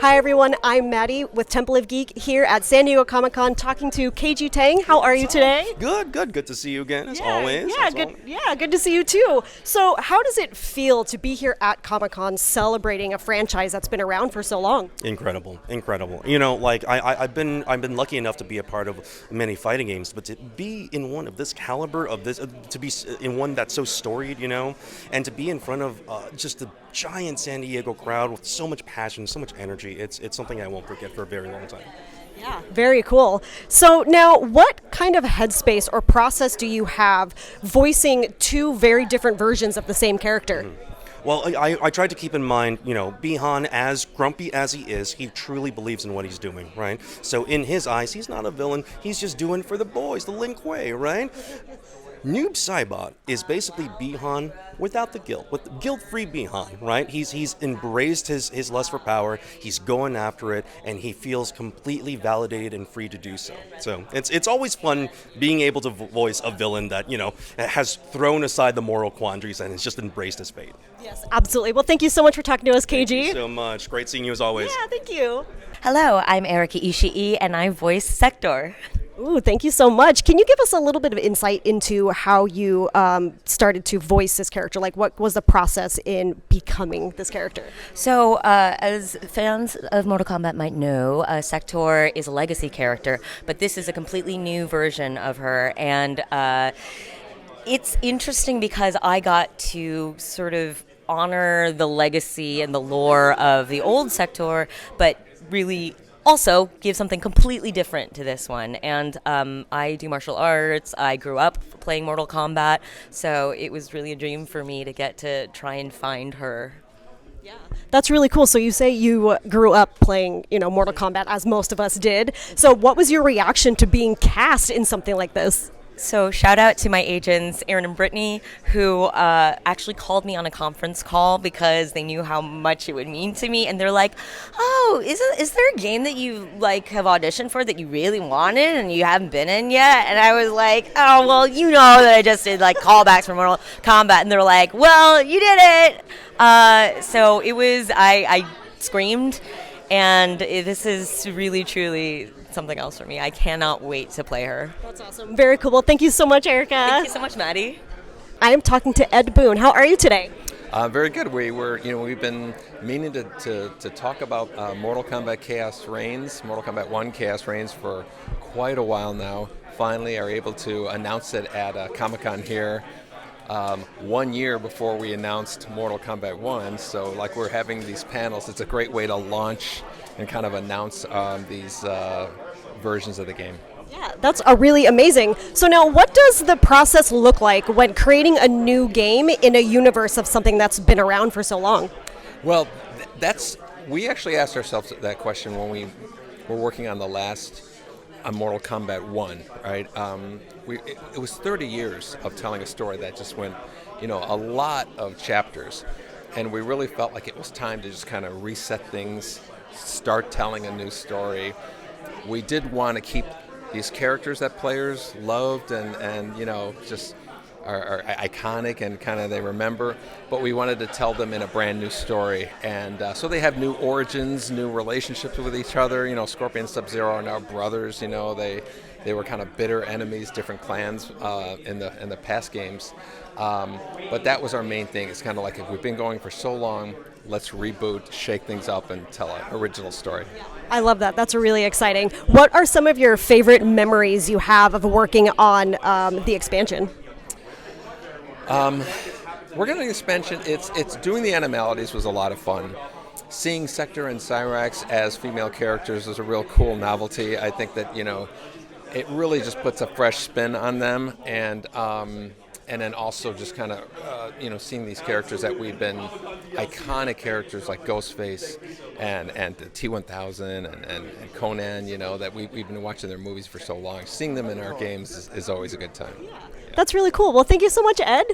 Hi everyone, I'm Maddie with Temple of Geek here at San Diego Comic-Con talking to Kaiji Tang. How are you today? Good to see you again, as always. Good to see you too. So how does it feel to be here at Comic-Con celebrating a franchise that's been around for so long? Incredible. You know, like I've been lucky enough to be a part of many fighting games, but to be in one of this caliber, of this, to be in one that's so storied, you know, and to be in front of just the giant San Diego crowd with so much passion, so much energy, it's something I won't forget for a very long time. Yeah, very cool. So now, what kind of headspace or process do you have voicing two very different versions of the same character? Well, I tried to keep in mind, you know, Bihan, as grumpy as he is, he truly believes in what he's doing, right? So in his eyes, he's not a villain. He's just doing it for the boys, the Lin Kuei, right? Noob Saibot is basically Bihan without the guilt, with guilt-free Bihan, right? He's embraced his lust for power. He's going after it, and he feels completely validated and free to do so. So it's always fun being able to voice a villain that, you know, has thrown aside the moral quandaries and has just embraced his fate. Yes, absolutely. Well, thank you so much for talking to us, KG. Thank you so much. Great seeing you as always. Yeah, thank you. Hello, I'm Erika Ishii, and I voice Sektor. Ooh, thank you so much. Can you give us a little bit of insight into how you started to voice this character? Like, what was the process in becoming this character? So, as fans of Mortal Kombat might know, Sektor is a legacy character, but this is a completely new version of her, and it's interesting because I got to sort of honor the legacy and the lore of the old Sektor, but really also give something completely different to this one. And I do martial arts. I grew up playing Mortal Kombat, so it was really a dream for me to get to try and find her. Yeah, that's really cool. So you say you grew up playing, you know, Mortal Kombat, as most of us did. So what was your reaction to being cast in something like this? So shout out to my agents, Aaron and Brittany, who actually called me on a conference call because they knew how much it would mean to me. And they're like, oh, is there a game that you like have auditioned for that you really wanted and you haven't been in yet? And I was like, oh, well, you know that I just did like callbacks for Mortal Kombat. And they're like, well, you did it. So it was, I screamed. And this is really, truly something else for me. I cannot wait to play her. That's awesome. Very cool. Well, thank you so much, Erika. Thank you so much, Maddie. I am talking to Ed Boon. How are you today? Very good. We've been meaning to talk about Mortal Kombat Khaos Reigns, Mortal Kombat 1 Khaos Reigns for quite a while now. Finally are able to announce it at Comic-Con here. 1 year before we announced Mortal Kombat 1, so like we're having these panels, it's a great way to launch and kind of announce these versions of the game. Yeah, that's really amazing. So now, what does the process look like when creating a new game in a universe of something that's been around for so long? Well, we actually asked ourselves that question when we were working on the last Mortal Kombat 1, right? It was 30 years of telling a story that just went, you know, a lot of chapters. And we really felt like it was time to just kind of reset things, start telling a new story. We did want to keep these characters that players loved and you know, just are iconic and kind of they remember, but we wanted to tell them in a brand new story. And so they have new origins, new relationships with each other. You know, Scorpion and Sub-Zero are now brothers. You know, they were kind of bitter enemies, different clans in the past games. But that was our main thing. It's kind of like, if we've been going for so long, let's reboot, shake things up, and tell an original story. I love that. That's really exciting. What are some of your favorite memories you have of working on the expansion? Working on the expansion, it's doing the animalities was a lot of fun. Seeing Sektor and Cyrax as female characters was a real cool novelty. I think that, you know, it really just puts a fresh spin on them, and then also just kind of you know, seeing these characters that we've been iconic characters like Ghostface and the T-1000 and Conan, you know, that we've been watching their movies for so long. Seeing them in our games is always a good time. That's really cool. Well, thank you so much, Ed.